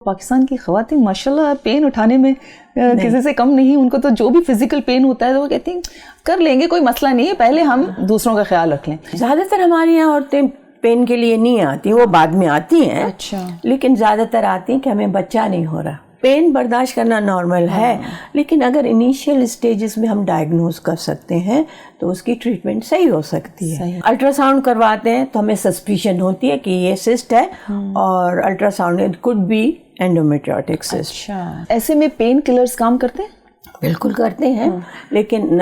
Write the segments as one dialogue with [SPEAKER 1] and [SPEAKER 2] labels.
[SPEAKER 1] پاکستان کی خواتین ماشاءاللہ پین اٹھانے میں کسی سے کم نہیں. ان کو تو جو بھی فزیکل پین ہوتا ہے تو وہ کہتی ہیں کر لیں گے, کوئی مسئلہ نہیں ہے, پہلے ہم دوسروں کا خیال رکھ لیں.
[SPEAKER 2] زیادہ تر ہماری یہاں عورتیں پین کے لیے نہیں آتی, وہ بعد میں آتی ہیں.
[SPEAKER 1] اچھا.
[SPEAKER 2] لیکن زیادہ تر آتی ہیں کہ ہمیں بچہ نہیں ہو رہا. پین برداشت کرنا نارمل ہے, لیکن اگر انیشیل اسٹیجز میں ہم ڈائگنوز کر سکتے ہیں تو اس کی ٹریٹمنٹ صحیح ہو سکتی ہے. الٹرا ساؤنڈ کرواتے ہیں تو ہمیں سسپیشن ہوتی ہے کہ یہ سسٹ ہے, اور ultrasound it could be endometriotic cyst.
[SPEAKER 1] اچھا, ایسے میں پین کلرز کام کرتے ہیں؟
[SPEAKER 2] بالکل کرتے ہیں, لیکن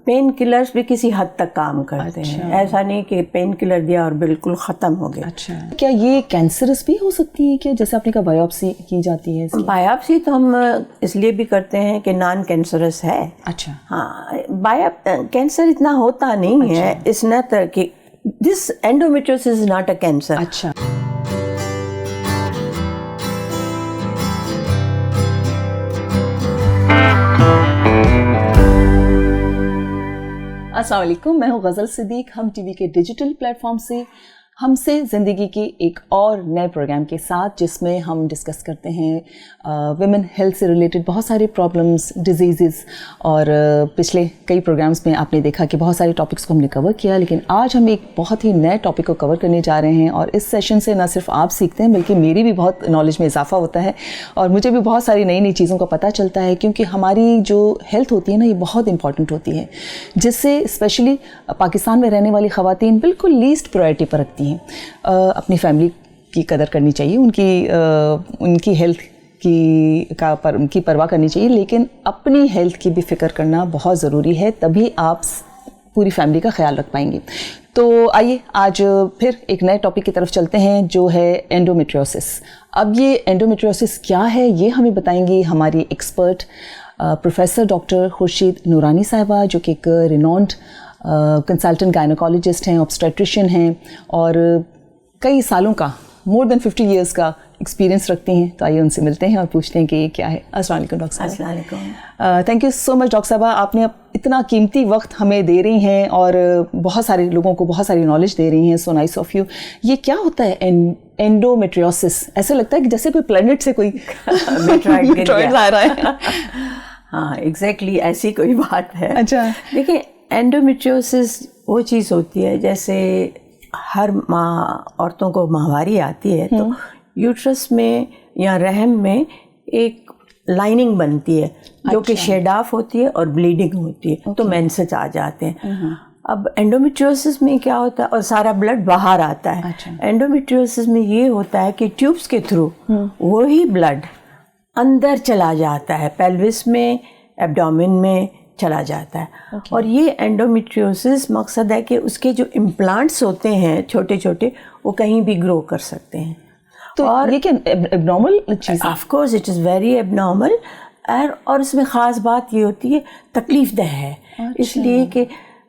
[SPEAKER 2] پین کلرز بھی کسی حد تک کام کرتے ہیں. ایسا نہیں کہ پین کلر دیا اور بالکل ختم ہو گیا.
[SPEAKER 1] اچھا, کیا یہ کینسرس بھی ہو سکتی ہے کیا, جیسے آپ نے کہا بایوپسی کی جاتی ہے؟
[SPEAKER 2] بایوپسی تو ہم اس لیے بھی کرتے ہیں کہ نان کینسرس ہے.
[SPEAKER 1] اچھا.
[SPEAKER 2] ہاں, کینسر اتنا ہوتا نہیں ہے. اس نہ کہ دس اینڈومیٹریوسس از ناٹ اے کینسر.
[SPEAKER 1] اچھا. السلام علیکم, میں ہوں غزل صدیق. ہم ٹی وی کے ڈیجیٹل پلیٹ فارم سے ہم سے زندگی کے ایک اور نئے پروگرام کے ساتھ, جس میں ہم ڈسکس کرتے ہیں ویمن ہیلتھ سے ریلیٹڈ بہت سارے پرابلمس, ڈیزیزز. اور پچھلے کئی پروگرامس میں آپ نے دیکھا کہ بہت سارے ٹاپکس کو ہم نے کور کیا, لیکن آج ہم ایک بہت ہی نئے ٹاپک کو کور کرنے جا رہے ہیں. اور اس سیشن سے نہ صرف آپ سیکھتے ہیں بلکہ میری بھی بہت نالج میں اضافہ ہوتا ہے, اور مجھے بھی بہت ساری نئی نئی چیزوں کا پتہ چلتا ہے, کیونکہ ہماری جو ہیلتھ ہوتی ہے نا, یہ بہت امپورٹنٹ ہوتی ہے, جس سے اسپیشلی پاکستان میں رہنے والی خواتین بالکل لیسٹ پرائرٹی پر رکھتی ہیں. اپنی فیملی کی قدر کرنی چاہیے, ان کی ہیلتھ کی پرواہ کرنی چاہیے, لیکن اپنی ہیلتھ کی بھی فکر کرنا بہت ضروری ہے, تبھی آپ پوری فیملی کا خیال رکھ پائیں گے. تو آئیے آج پھر ایک نئے ٹاپک کی طرف چلتے ہیں, جو ہے اینڈومیٹریوسس. اب یہ اینڈومیٹریوسس کیا ہے یہ ہمیں بتائیں گی ہماری ایکسپرٹ پروفیسر ڈاکٹر خورشید نورانی صاحبہ, جو کہ ایک رینونڈ کنسلٹنٹ گائنیکالوجسٹ ہیں, obstetrician ہیں, اور کئی سالوں کا مور دین 50 ایئرس کا ایکسپیرینس رکھتی ہیں. تو آئیے ان سے ملتے ہیں اور پوچھتے ہیں کہ یہ کیا ہے. السلام علیکم ڈاکٹر صاحب.
[SPEAKER 2] السلام علیکم.
[SPEAKER 1] Thank you so much doctor صاحبہ, آپ نے اتنا قیمتی وقت ہمیں دے رہی ہیں اور بہت سارے لوگوں کو بہت ساری نالج دے رہی ہیں. So nice of you. یہ کیا ہوتا ہے اینڈومیٹریوسس؟ ایسا لگتا ہے کہ جیسے کوئی پلانٹ سے کوئی میٹرائڈ آ رہا ہے.
[SPEAKER 2] ہاں ایگزیکٹلی ایسی کوئی بات ہے.
[SPEAKER 1] اچھا,
[SPEAKER 2] دیکھیں اینڈومیٹریوسس وہ چیز ہوتی ہے جیسے ہر ماں عورتوں کو ماہواری آتی ہے تو یوٹرس میں یا رحم میں ایک لائننگ بنتی ہے جو کہ شیڈ آف ہوتی ہے اور بلیڈنگ ہوتی ہے, تو مینسز آ جاتے ہیں. اب اینڈومیٹریوسس میں کیا ہوتا ہے, اور سارا بلڈ باہر آتا ہے. اینڈومیٹریوسس میں یہ ہوتا ہے کہ ٹیوبس کے تھرو وہی بلڈ اندر چلا جاتا ہے, پیلوس میں, ایبڈومن میں چلا جاتا ہے. اور یہ اینڈومیٹریوسس مقصد ہے کہ اس کے جو امپلانٹس ہوتے ہیں چھوٹے چھوٹے, وہ کہیں بھی گرو کر سکتے ہیں.
[SPEAKER 1] تو یہ کیا ایب نارمل چیز؟
[SPEAKER 2] Of course it is very abnormal. اور اس میں خاص بات یہ ہوتی ہے تکلیف دہ ہے, اس لیے کہ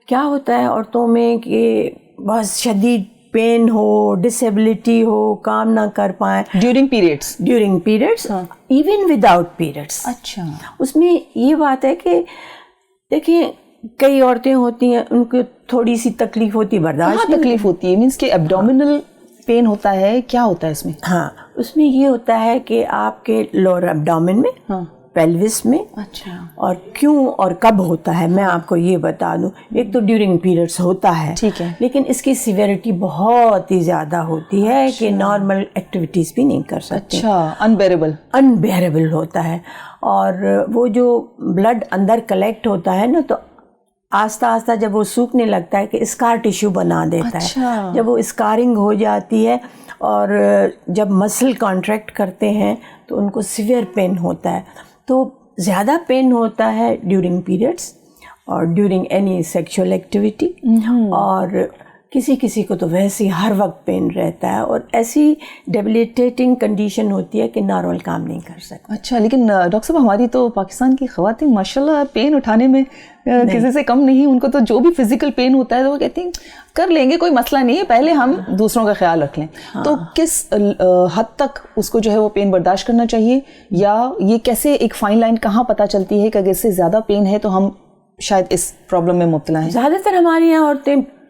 [SPEAKER 2] کیا ہوتا ہے عورتوں میں کہ بہت شدید پین ہو, ڈسیبلٹی ہو, کام نہ کر پائیں during periods, even without periods.
[SPEAKER 1] اچھا,
[SPEAKER 2] اس میں یہ بات ہے کہ دیکھیں کئی عورتیں ہوتی ہیں ان کو تھوڑی سی تکلیف ہوتی ہے, برداشت
[SPEAKER 1] تکلیف ہوتی ہے, مینس کہ ایبڈومینل پین ہوتا ہے, کیا ہوتا ہے اس میں؟
[SPEAKER 2] ہاں, اس میں یہ ہوتا ہے کہ آپ کے لوور ایبڈومن میں, پیلوس میں.
[SPEAKER 1] اچھا,
[SPEAKER 2] اور کیوں اور کب ہوتا ہے میں آپ کو یہ بتا دوں. ایک تو ڈیورنگ پیریڈس ہوتا ہے,
[SPEAKER 1] ٹھیک ہے,
[SPEAKER 2] لیکن اس کی سیویرٹی بہت ہی زیادہ ہوتی ہے کہ نارمل ایکٹیویٹیز بھی نہیں کر سکتے.
[SPEAKER 1] اچھا,
[SPEAKER 2] انبیئریبل ہوتا ہے. اور وہ جو بلڈ اندر کلیکٹ ہوتا ہے نا, تو آہستہ آہستہ جب وہ سوکھنے لگتا ہے کہ اسکار ٹیشو بنا دیتا ہے. جب وہ اسکارنگ ہو جاتی ہے اور جب مسل کانٹریکٹ کرتے ہیں تو ان کو سیویئر پین ہوتا ہے. تو زیادہ پین ہوتا ہے ڈیورنگ پیریڈس اور ڈیورنگ اینی سیکشول ایکٹیویٹی, اور کسی کو تو ویسے ہی ہر وقت پین رہتا ہے, اور ایسی ڈیبلیٹیٹنگ کنڈیشن ہوتی ہے کہ نارمل کام نہیں کر سکتے.
[SPEAKER 1] اچھا, لیکن ڈاکٹر صاحب ہماری تو پاکستان کی خواتین ماشاءاللہ پین اٹھانے میں کسی سے کم نہیں. ان کو تو جو بھی فزیکل پین ہوتا ہے تو وہ کہتی ہیں کر لیں گے, کوئی مسئلہ نہیں ہے, پہلے ہم دوسروں کا خیال رکھ لیں. تو کس حد تک اس کو جو ہے وہ پین برداشت کرنا چاہیے, یا یہ کیسے ایک فائن لائن کہاں پتہ چلتی ہے کہ اگر اس سے زیادہ پین ہے تو ہم شاید اس پرابلم میں مبتلا ہیں؟
[SPEAKER 2] زیادہ تر ہماری یہاں عورتیں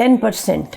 [SPEAKER 2] 10%।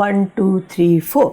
[SPEAKER 2] 1 2 3 4।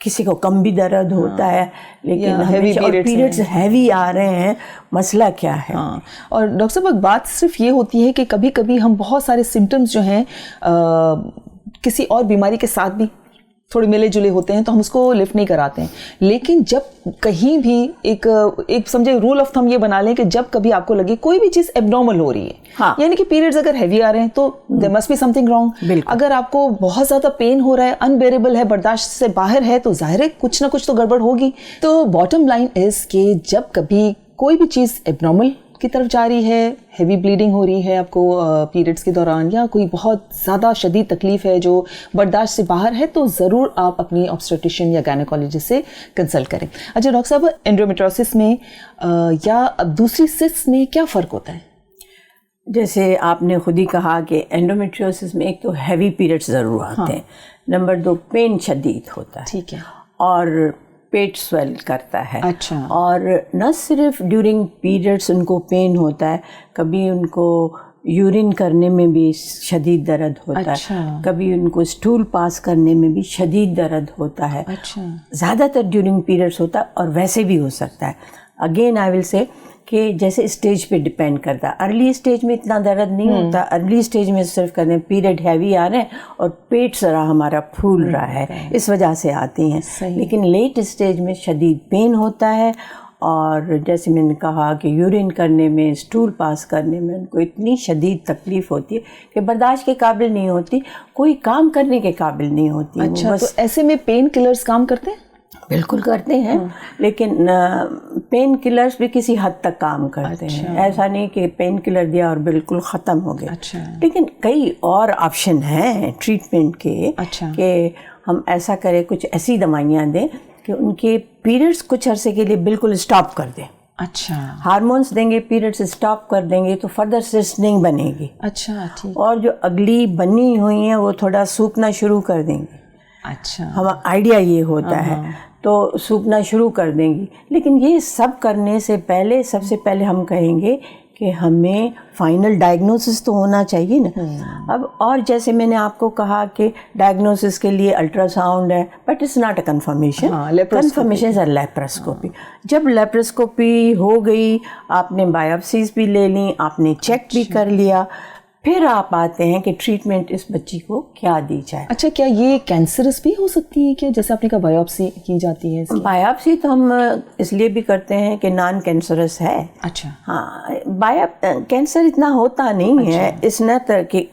[SPEAKER 2] کسی کو کم بھی درد ہوتا ہے لیکن پیریڈس ہیوی آ رہے ہیں, مسئلہ کیا ہے.
[SPEAKER 1] اور ڈاکٹر صاحب ایک بات صرف یہ ہوتی ہے کہ کبھی کبھی ہم بہت سارے سمٹمز جو ہیں کسی اور بیماری کے ساتھ بھی تھوڑے ملے جلے ہوتے ہیں تو ہم اس کو لفٹ نہیں کراتے ہیں, لیکن جب کہیں بھی ایک سمجھے رول آف تھم یہ بنا لیں کہ جب کبھی آپ کو لگے کوئی بھی چیز اب نارمل ہو رہی ہے, یعنی کہ پیریڈز اگر ہیوی آ رہے ہیں تو there must be something wrong. اگر آپ کو بہت زیادہ پین ہو رہا ہے, انبیریبل ہے, برداشت سے باہر ہے, تو ظاہر ہے کچھ نہ کچھ تو گڑبڑ ہوگی. تو باٹم لائن از کہ جب کبھی کوئی بھی چیز اب نارمل کی طرف جا رہی ہے, ہیوی بلیڈنگ ہو رہی ہے آپ کو پیریڈز کے دوران, یا کوئی بہت زیادہ شدید تکلیف ہے جو برداشت سے باہر ہے, تو ضرور آپ اپنی آبسٹریٹیشین یا گائنیکالوجسٹ سے کنسلٹ کریں. اچھا ڈاکٹر صاحب, انڈومیٹریوسس میں یا دوسری سسٹ میں کیا فرق ہوتا ہے؟
[SPEAKER 2] جیسے آپ نے خود ہی کہا کہ انڈومیٹریوسس میں ایک تو ہیوی پیریڈز ضرور آتے ہیں, نمبر 2 پین شدید ہوتا ہے,
[SPEAKER 1] ٹھیک ہے,
[SPEAKER 2] اور پیٹ سویل کرتا ہے.
[SPEAKER 1] اچھا.
[SPEAKER 2] اور نہ صرف ڈیورنگ پیریڈس ان کو پین ہوتا ہے, کبھی ان کو یورین کرنے میں بھی شدید درد ہوتا ہے, کبھی ان کو اسٹول پاس کرنے میں بھی شدید درد ہوتا ہے. زیادہ تر ڈیورنگ پیریڈس ہوتا ہے, اور ویسے بھی ہو سکتا ہے. اگین آئی ول سے کہ جیسے اسٹیج پہ ڈپینڈ کرتا ہے. ارلی اسٹیج میں اتنا درد نہیں ہوتا, ارلی اسٹیج میں صرف کرتے ہیں پیریڈ ہیوی آ رہے ہیں اور پیٹ ذرا ہمارا پھول رہا ہے, اس وجہ سے آتی ہیں. لیکن لیٹ اسٹیج میں شدید پین ہوتا ہے, اور جیسے میں نے کہا کہ یورین کرنے میں, اسٹول پاس کرنے میں ان کو اتنی شدید تکلیف ہوتی ہے کہ برداشت کے قابل نہیں ہوتی, کوئی کام کرنے کے قابل نہیں ہوتی.
[SPEAKER 1] اچھا, تو ایسے میں پین کلرز کام کرتے ہیں؟
[SPEAKER 2] بالکل کرتے ہیں, لیکن پین کلرز بھی کسی حد تک کام کرتے ہیں. ایسا نہیں کہ پین کلر دیا اور بالکل ختم ہو گیا. لیکن کئی اور آپشن ہیں ٹریٹمنٹ کے کہ ہم ایسا کریں, کچھ ایسی دوائیاں دیں کہ ان کے پیریڈز کچھ عرصے کے لیے بالکل اسٹاپ کر دیں.
[SPEAKER 1] اچھا.
[SPEAKER 2] ہارمونس دیں گے, پیریڈز اسٹاپ کر دیں گے تو فردر سسٹ نہیں بنے گی.
[SPEAKER 1] اچھا, ٹھیک.
[SPEAKER 2] اور جو اگلی بنی ہوئی ہیں وہ تھوڑا سوکھنا شروع کر دیں گے.
[SPEAKER 1] اچھا.
[SPEAKER 2] ہم آئیڈیا یہ ہوتا ہے تو سوکھنا شروع کر دیں گی. لیکن یہ سب کرنے سے پہلے سب سے پہلے ہم کہیں گے کہ ہمیں فائنل ڈائگنوسس تو ہونا چاہیے نا. اب اور جیسے میں نے آپ کو کہا کہ ڈائگنوسس کے لیے الٹرا ساؤنڈ ہے, but it's not a confirmation. Confirmation ہے لیپراسکوپی. جب لیپراسکوپی ہو گئی, آپ نے بایوپسیز بھی لے لیں, آپ نے چیک بھی کر لیا, پھر آپ آتے ہیں کہ ٹریٹمنٹ اس بچی کو کیا دی جائے.
[SPEAKER 1] اچھا, کیا یہ کینسرس بھی ہو سکتی ہے کہ جیسے آپ نے کہا بایوپسی کی جاتی ہے؟
[SPEAKER 2] بایوپسی تو ہم اس لیے بھی کرتے ہیں کہ نان کینسرس ہے.
[SPEAKER 1] اچھا.
[SPEAKER 2] ہاں, کینسر اتنا ہوتا نہیں ہے, اس نہ کہ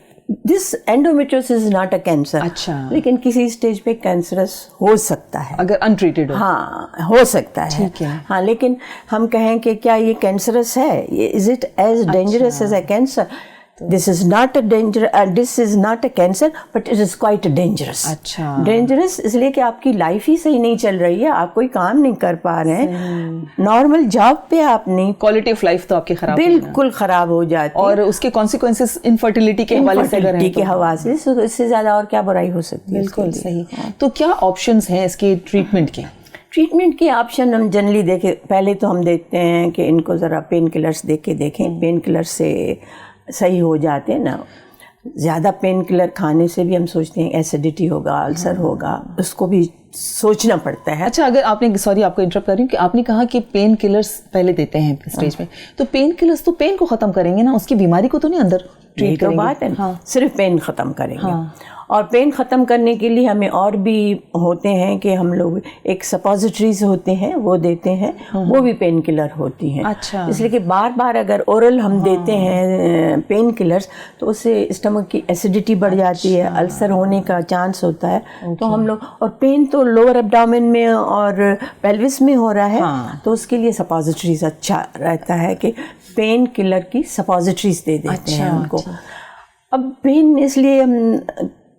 [SPEAKER 2] دس انڈومیٹریوسس از ناٹ اے کینسر.
[SPEAKER 1] اچھا.
[SPEAKER 2] لیکن کسی اسٹیج پہ کینسرس ہو سکتا ہے
[SPEAKER 1] اگر انٹریٹڈ ہو.
[SPEAKER 2] ہاں, ہو سکتا ہے.
[SPEAKER 1] ٹھیک ہے.
[SPEAKER 2] ہاں, لیکن ہم کہیں کہ کیا یہ کینسرس ہے, is it as dangerous as a cancer? This is not a danger, this is not a cancer, but it is quite dangerous.
[SPEAKER 1] اچھا.
[SPEAKER 2] ڈینجرس اس لیے کہ آپ کی لائف ہی صحیح نہیں چل رہی ہے, آپ کوئی کام نہیں کر پا رہے ہیں, نارمل جاب پہ آپ نہیں,
[SPEAKER 1] کوالٹی آف لائف تو آپ کی خراب,
[SPEAKER 2] بالکل خراب ہو جاتی ہے,
[SPEAKER 1] اور اس کے کانسیکوینسز انفرٹیلٹی کے حوالے سے اگر ہیں
[SPEAKER 2] کے حوالے سے اس سے زیادہ اور کیا برائی ہو سکتی ہے.
[SPEAKER 1] بالکل صحیح. تو کیا آپشنز ہیں اس کے ٹریٹمنٹ کے؟
[SPEAKER 2] ٹریٹمنٹ کے آپشن ہم جنرلی دیکھیں, پہلے تو ہم دیکھتے ہیں کہ ان کو ذرا پین کلرس دے کے دیکھیں, پین کلر سے صحیح ہو جاتے ہیں نا. زیادہ پین کلر کھانے سے بھی ہم سوچتے ہیں ایسیڈیٹی ہوگا, السر ہوگا, اس کو بھی سوچنا پڑتا ہے.
[SPEAKER 1] اچھا, اگر آپ نے, سوری آپ کو انٹرپٹ کر رہی ہوں, کہ آپ نے کہا کہ پین کلرز پہلے دیتے ہیں اسٹیج میں, تو پین کلرز تو پین کو ختم کریں گے نا, اس کی بیماری کو تو نہیں اندر ٹریٹ کریں گے.
[SPEAKER 2] بات ہے, صرف پین ختم کریں گے. اور پین ختم کرنے کے لیے ہمیں اور بھی ہوتے ہیں کہ ہم لوگ ایک سپوزیٹریز ہوتے ہیں وہ دیتے ہیں, وہ بھی پین کلر ہوتی ہیں.
[SPEAKER 1] اچھا.
[SPEAKER 2] اس لیے کہ بار بار اگر اورل ہم دیتے ہیں پین کلرز تو اس سے اسٹمک کی ایسیڈیٹی بڑھ جاتی ہے, السر ہونے کا چانس ہوتا ہے. تو ہم لوگ, اور پین تو لوور ایبڈومن میں اور پیلوس میں ہو رہا ہے, تو اس کے لیے سپوزیٹریز اچھا رہتا ہے کہ پین کلر کی سپوزیٹریز دے دیتے ہیں ان کو. اب پین اس لیے ہم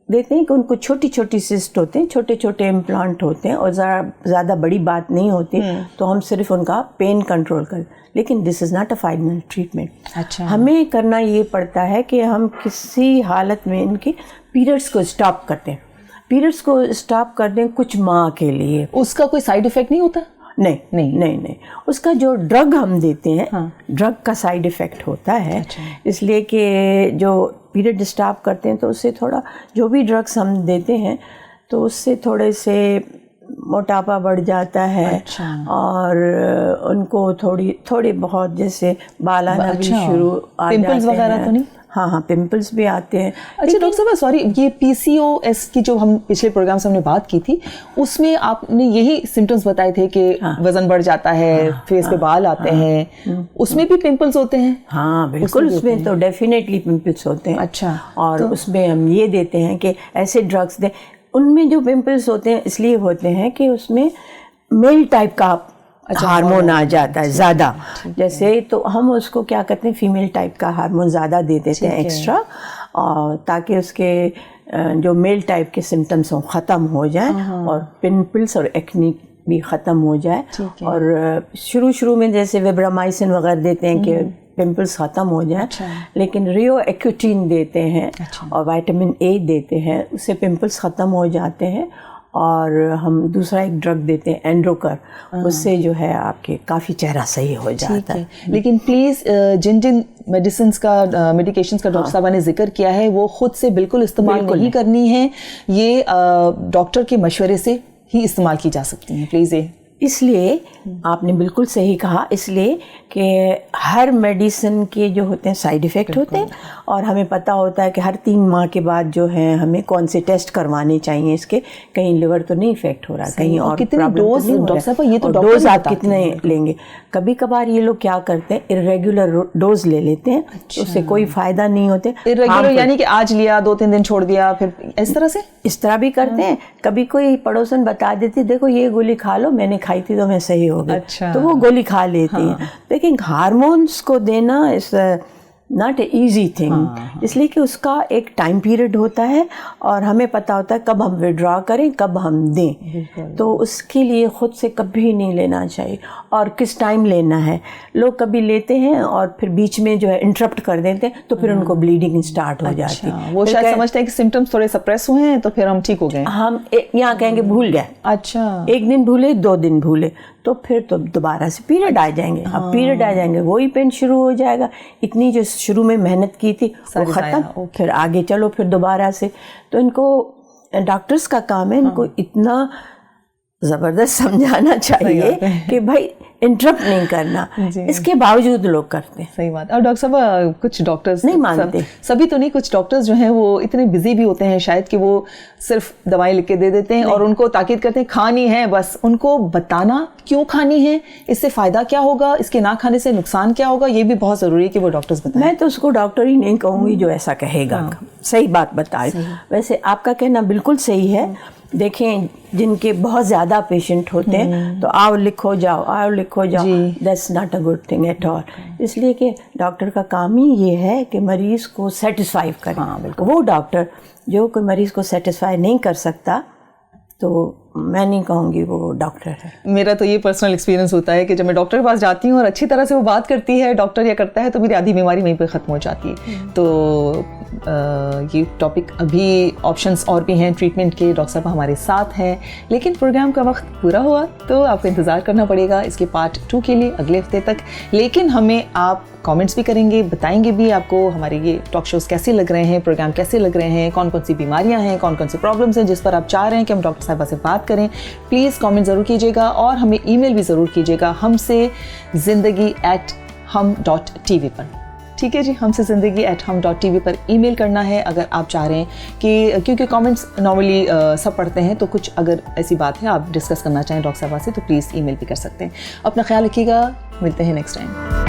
[SPEAKER 2] دیتے ہیں کہ ان کو چھوٹی چھوٹی سسٹ ہوتے ہیں, چھوٹے چھوٹے امپلانٹ ہوتے ہیں, اور زیادہ بڑی بات نہیں ہوتی, تو ہم صرف ان کا پین کنٹرول کریں. لیکن this is not a final treatment.
[SPEAKER 1] اچھا.
[SPEAKER 2] ہمیں کرنا یہ پڑتا ہے کہ ہم کسی حالت میں ان کے پیریڈس کو اسٹاپ کر دیں, پیریڈس کو اسٹاپ کر دیں کچھ ماہ کے لیے.
[SPEAKER 1] اس کا کوئی سائیڈ افیکٹ نہیں ہوتا؟
[SPEAKER 2] نہیں نہیں نہیں نہیں, اس کا جو ڈرگ ہم دیتے ہیں, ڈرگ کا سائیڈ افیکٹ ہوتا ہے. اس لیے کہ جو پیریڈ اسٹاپ کرتے ہیں تو اس سے تھوڑا, جو بھی ڈرگس ہم دیتے ہیں تو اس سے تھوڑے سے موٹاپا بڑھ جاتا ہے اور ان کو تھوڑی بہت جیسے بال آنا بھی شروع آ جاتے ہیں.
[SPEAKER 1] پمپلز وغیرہ تو نہیں؟
[SPEAKER 2] ہاں پمپلس بھی آتے ہیں.
[SPEAKER 1] اچھا ڈاکٹر صاحب سوری, یہ PCOS کی جو ہم پچھلے پروگرام سے ہم نے بات کی تھی اس میں آپ نے یہی سمٹمز بتائے تھے کہ وزن بڑھ جاتا ہے, فیس پہ بال آتے ہیں, اس میں بھی پمپلس ہوتے ہیں؟
[SPEAKER 2] ہاں بالکل, اس میں تو ڈیفینیٹلی پمپلس ہوتے ہیں.
[SPEAKER 1] اچھا,
[SPEAKER 2] اور اس میں ہم یہ دیتے ہیں کہ ایسے ڈرگس دیں. ان میں جو پمپلس ہوتے ہیں اس لیے ہوتے ہیں کہ اس میں میل ٹائپ کا ہارمون آ جاتا ہے زیادہ, جیسے تو ہم اس کو کیا کرتے ہیں فیمیل ٹائپ کا ہارمون زیادہ دے دیتے ہیں ایکسٹرا, تاکہ اس کے جو میل ٹائپ کے سمٹمس ہوں ختم ہو جائیں اور پمپلس اور ایکنی بھی ختم ہو جائے. اور شروع میں جیسے ویبرامائسن وغیرہ دیتے ہیں کہ پمپلس ختم ہو جائیں, لیکن ریو ایکوٹین دیتے ہیں اور وائٹامن اے دیتے ہیں, اس سے پمپلس ختم ہو جاتے ہیں. اور ہم دوسرا ایک ڈرگ دیتے ہیں اینڈروکر, اس سے جو ہے آپ کے کافی چہرہ صحیح ہو جاتا ہے.
[SPEAKER 1] لیکن پلیز جن میڈیسنس کا میڈیکیشنس کا ڈاکٹر صاحبہ نے ذکر کیا ہے وہ خود سے بالکل استعمال نہیں کرنی ہے, یہ ڈاکٹر کے مشورے سے ہی استعمال کی جا سکتی ہیں پلیز.
[SPEAKER 2] اس لیے آپ نے بالکل صحیح کہا, اس لیے کہ ہر میڈیسن کے جو ہوتے ہیں سائیڈ ایفیکٹ ہوتے ہیں, اور ہمیں پتہ ہوتا ہے کہ ہر 3 ماہ کے بعد جو ہے ہمیں کون سے ٹیسٹ کروانے چاہیے اس کے, کہیں لیور تو نہیں افیکٹ ہو رہا, کہیں اور
[SPEAKER 1] ڈوز, ڈاکٹر صاحب یہ تو
[SPEAKER 2] ڈوز آپ کتنے لیں گے. کبھی کبھار یہ لوگ کیا کرتے ہیں ارریگولر ڈوز لے لیتے ہیں, اس سے کوئی فائدہ نہیں ہوتے.
[SPEAKER 1] ارریگولر یعنی کہ آج لیا 2-3 دن چھوڑ دیا, پھر اس طرح سے
[SPEAKER 2] اس طرح بھی کرتے ہیں. کبھی کوئی پڑوسن بتا دیتی دیکھو یہ گولی کھا لو, میں نے کھائی تھی تو میں صحیح ہو گئی, تو وہ گولی کھا لیتی ہیں. لیکن ہارمونس کو دینا اس ناٹ اے ایزی تھنگ, اس لیے کہ اس کا ایک ٹائم پیریڈ ہوتا ہے اور ہمیں پتہ ہوتا ہے کب ہم وڈرا کریں کب ہم دیں. تو اس کے لیے خود سے کبھی نہیں لینا چاہیے, اور کس ٹائم لینا ہے. لوگ کبھی لیتے ہیں اور پھر بیچ میں جو ہے انٹرپٹ کر دیتے ہیں, تو پھر ان کو بلیڈنگ اسٹارٹ ہو جاتی ہے.
[SPEAKER 1] وہ شاید سمجھتے ہیں کہ سمٹمس تھوڑے سپریس ہوئے ہیں تو پھر ہم ٹھیک ہو گئے.
[SPEAKER 2] ہم یہاں کہیں گے بھول گئے,
[SPEAKER 1] اچھا 1
[SPEAKER 2] دن بھولے 2 دن بھولے, تو پھر تو دوبارہ سے پیریڈ آ جائیں گے. اب پیریڈ آ جائیں گے وہی پین شروع ہو جائے گا. اتنی جو شروع میں محنت کی تھی وہ ختم, پھر آگے چلو پھر دوبارہ سے. تو ان کو ڈاکٹرز کا کام ہے ان کو اتنا زبردست سمجھانا چاہیے کہ بھائی انٹرپٹ نہیں کرنا. اس کے باوجود لوگ کرتے ہیں.
[SPEAKER 1] صحیح بات. اور ڈاکٹر صاحب کچھ ڈاکٹرز
[SPEAKER 2] نہیں مانتے,
[SPEAKER 1] سبھی تو نہیں, کچھ ڈاکٹرز جو ہیں وہ اتنے بزی بھی ہوتے ہیں شاید کہ وہ صرف دوائی لکھ کے دے دیتے ہیں اور ان کو تاکید کرتے ہیں کھانی ہے, بس ان کو بتانا کیوں کھانی ہے, اس سے فائدہ کیا ہوگا, اس کے نہ کھانے سے نقصان کیا ہوگا, یہ بھی بہت ضروری ہے کہ وہ ڈاکٹرز بتائیں.
[SPEAKER 2] میں تو اس کو ڈاکٹر ہی نہیں کہوں گی جو ایسا کہے گا, صحیح بات بتائے. ویسے آپ کا کہنا بالکل صحیح ہے. دیکھیں جن کے بہت زیادہ پیشنٹ ہوتے ہیں تو آؤ لکھو جاؤ that's not a good thing at all. اس لیے کہ ڈاکٹر کا کام ہی یہ ہے کہ مریض کو سیٹسفائی کرے. وہ ڈاکٹر جو کوئی مریض کو سیٹسفائی نہیں کر سکتا تو میں نہیں کہوں گی وہ ڈاکٹر ہے.
[SPEAKER 1] میرا تو یہ پرسنل ایکسپیرینس ہوتا ہے کہ جب میں ڈاکٹر کے پاس جاتی ہوں اور اچھی طرح سے وہ بات کرتی ہے ڈاکٹر یا کرتا ہے تو میری آدھی بیماری وہیں پہ ختم ہو جاتی ہے. تو یہ ٹاپک ابھی آپشنس اور بھی ہیں ٹریٹمنٹ کے, ڈاکٹر صاحب ہمارے ساتھ ہیں, لیکن پروگرام کا وقت پورا ہوا تو آپ کو انتظار کرنا پڑے گا اس کے پارٹ 2 کے لیے اگلے ہفتے تک. لیکن ہمیں آپ کامنٹس بھی کریں گے, بتائیں گے بھی آپ کو ہمارے یہ ٹاک شوز کیسے لگ رہے ہیں, پروگرام کیسے لگ رہے ہیں, کون کون سی بیماریاں ہیں, کون کون سی پرابلمس ہیں جس پر آپ چاہ رہے ہیں کہ ہم ڈاکٹر صاحبہ سے بات کریں. پلیز کامنٹ ضرور کیجیے گا اور ہمیں ای میل بھی ضرور کیجیے گا ہم سے zindagi@hum.tv پر. ٹھیک ہے جی, ہم سے zindagi@hum.tv پر ای میل کرنا ہے اگر آپ چاہ رہے ہیں کہ کیونکہ کامنٹس نارملی سب پڑھتے ہیں تو کچھ اگر ایسی بات ہے آپ ڈسکس کرنا چاہیں ڈاکٹر صاحبہ سے تو پلیز ای میل بھی کر سکتے ہیں. اپنا خیال رکھیے گا, ملتے ہیں نیکسٹ ٹائم.